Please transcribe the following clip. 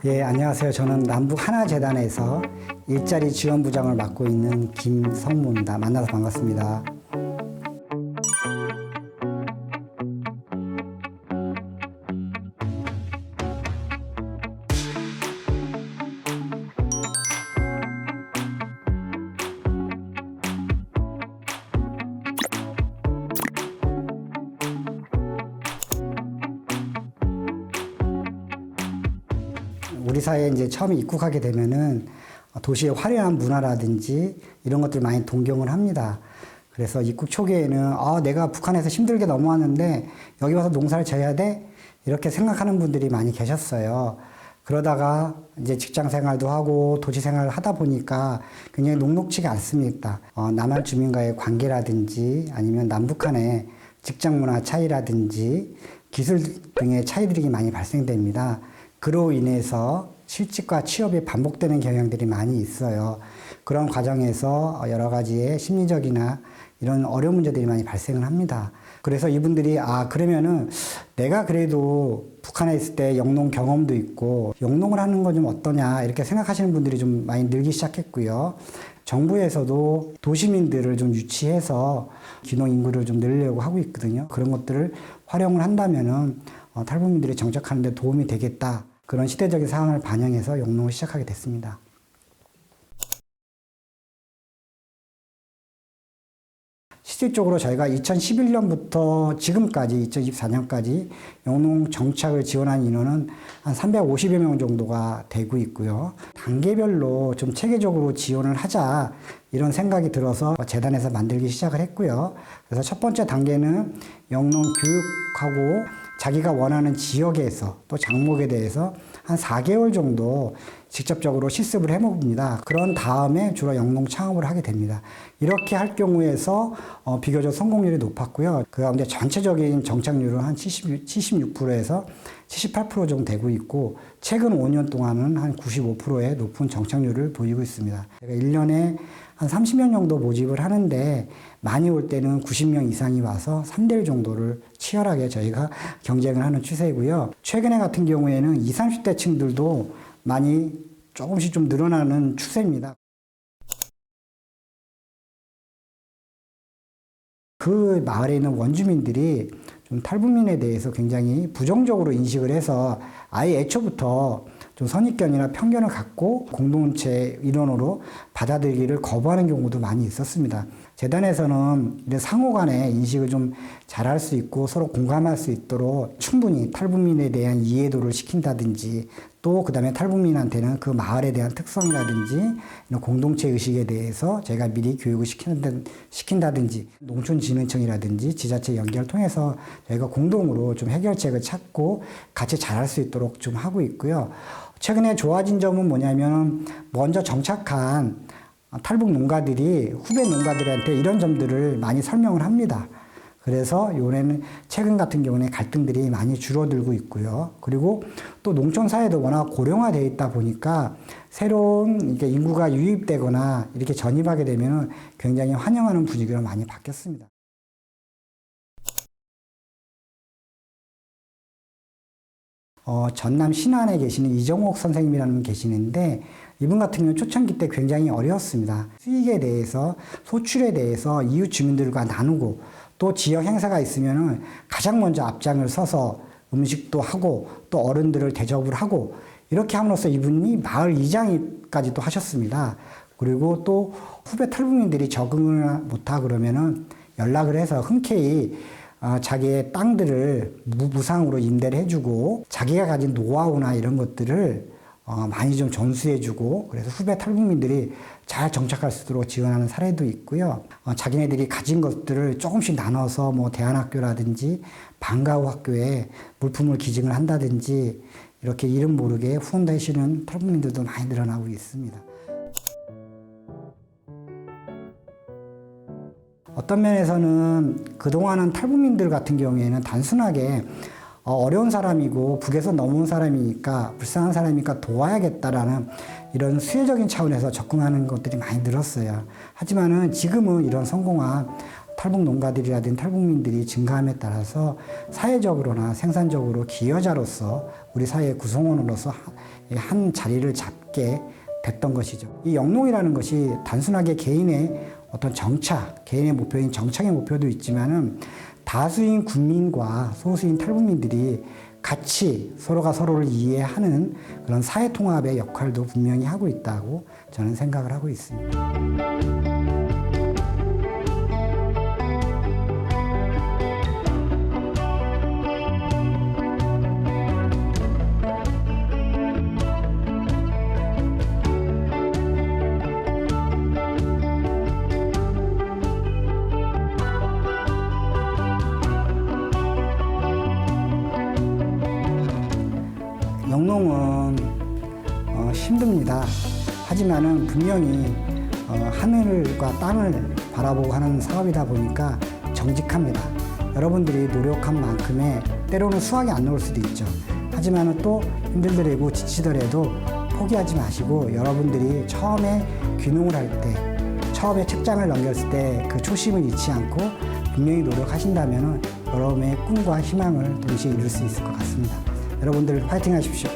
예, 안녕하세요. 저는 남북 하나재단에서 일자리 지원부장을 맡고 있는 김성무입니다. 만나서 반갑습니다. 우리 사회에 이제 처음 입국하게 되면은 도시의 화려한 문화라든지 이런 것들 많이 동경을 합니다. 그래서 입국 초기에는 내가 북한에서 힘들게 넘어왔는데 여기 와서 농사를 져야 돼? 이렇게 생각하는 분들이 많이 계셨어요. 그러다가 이제 직장 생활도 하고 도시 생활을 하다 보니까 굉장히 녹록지가 않습니다. 남한 주민과의 관계라든지 아니면 남북한의 직장 문화 차이라든지 기술 등의 차이들이 많이 발생됩니다. 그로 인해서 실직과 취업이 반복되는 경향들이 많이 있어요. 그런 과정에서 여러 가지의 심리적이나 이런 어려운 문제들이 많이 발생을 합니다. 그래서 이분들이 그러면은 내가 그래도 북한에 있을 때 영농 경험도 있고 영농을 하는 건 좀 어떠냐 이렇게 생각하시는 분들이 좀 많이 늘기 시작했고요. 정부에서도 도시민들을 좀 유치해서 귀농 인구를 좀 늘리려고 하고 있거든요. 그런 것들을 활용을 한다면은 탈북민들이 정착하는 데 도움이 되겠다. 그런 시대적인 상황을 반영해서 영농을 시작하게 됐습니다. 실질적으로 저희가 2011년부터 지금까지 2024년까지 영농 정착을 지원한 인원은 한 350여 명 정도가 되고 있고요. 단계별로 좀 체계적으로 지원을 하자 이런 생각이 들어서 재단에서 만들기 시작을 했고요. 그래서 첫 번째 단계는 영농 교육하고 자기가 원하는 지역에서 또 장목에 대해서 한 4개월 정도 직접적으로 실습을 해봅니다. 그런 다음에 주로 영농 창업을 하게 됩니다. 이렇게 할 경우에서 비교적 성공률이 높았고요. 그 가운데 전체적인 정착률은 한 76%에서 78% 정도 되고 있고 최근 5년 동안은 한 95%의 높은 정착률을 보이고 있습니다. 제가 1년에 한 30명 정도 모집을 하는데 많이 올 때는 90명 이상이 와서 3대1 정도를 치열하게 저희가 경쟁을 하는 추세이고요. 최근에 같은 경우에는 20, 30대 층들도 많이 조금씩 좀 늘어나는 추세입니다. 그 마을에 있는 원주민들이 좀 탈북민에 대해서 굉장히 부정적으로 인식을 해서 아예 애초부터 좀 선입견이나 편견을 갖고 공동체 일원으로 받아들이기를 거부하는 경우도 많이 있었습니다. 재단에서는 이런 상호 간의 인식을 좀 잘할 수 있고 서로 공감할 수 있도록 충분히 탈북민에 대한 이해도를 시킨다든지 또 그다음에 탈북민한테는 그 마을에 대한 특성이라든지 이런 공동체 의식에 대해서 제가 미리 교육을 시킨다든지 농촌진흥청이라든지 지자체 연계를 통해서 저희가 공동으로 좀 해결책을 찾고 같이 잘할 수 있도록 좀 하고 있고요. 최근에 좋아진 점은 뭐냐면 먼저 정착한 탈북 농가들이 후배 농가들한테 이런 점들을 많이 설명을 합니다. 그래서 요번에는 최근 같은 경우는 갈등들이 많이 줄어들고 있고요. 그리고 또 농촌 사회도 워낙 고령화되어 있다 보니까 새로운 인구가 유입되거나 이렇게 전입하게 되면 굉장히 환영하는 분위기로 많이 바뀌었습니다. 전남 신안에 계시는 이정옥 선생님이라는 분 계시는데 이분 같은 경우는 초창기 때 굉장히 어려웠습니다. 수익에 대해서 소출에 대해서 이웃 주민들과 나누고 또 지역 행사가 있으면 가장 먼저 앞장을 서서 음식도 하고 또 어른들을 대접을 하고 이렇게 함으로써 이분이 마을 이장까지도 하셨습니다. 그리고 또 후배 탈북민들이 적응을 못하고 그러면은 연락을 해서 흔쾌히 자기의 땅들을 무상으로 임대를 해주고 자기가 가진 노하우나 이런 것들을 많이 좀 전수해주고 그래서 후배 탈북민들이 잘 정착할 수 있도록 지원하는 사례도 있고요. 자기네들이 가진 것들을 조금씩 나눠서 뭐 대안학교라든지 방과후 학교에 물품을 기증을 한다든지 이렇게 이름 모르게 후원되시는 탈북민들도 많이 늘어나고 있습니다. 어떤 면에서는 그동안은 탈북민들 같은 경우에는 단순하게 어려운 사람이고 북에서 넘어온 사람이니까 불쌍한 사람이니까 도와야겠다라는 이런 수혜적인 차원에서 접근하는 것들이 많이 늘었어요. 하지만은 지금은 이런 성공한 탈북 농가들이라든지 탈북민들이 증가함에 따라서 사회적으로나 생산적으로 기여자로서 우리 사회의 구성원으로서 한 자리를 잡게 됐던 것이죠. 이 영농이라는 것이 단순하게 개인의 어떤 정착, 개인의 목표인 정착의 목표도 있지만은 다수인 국민과 소수인 탈북민들이 같이 서로가 서로를 이해하는 그런 사회 통합의 역할도 분명히 하고 있다고 저는 생각을 하고 있습니다. 영농은 힘듭니다. 하지만은 분명히 하늘과 땅을 바라보고 하는 사업이다 보니까 정직합니다. 여러분들이 노력한 만큼의 때로는 수확이 안 나올 수도 있죠. 하지만은 또 힘들더라도 지치더라도 포기하지 마시고 여러분들이 처음에 귀농을 할 때, 처음에 책장을 넘겼을 때 그 초심을 잃지 않고 분명히 노력하신다면은 여러분의 꿈과 희망을 동시에 이룰 수 있을 것 같습니다. 여러분들 파이팅 하십시오.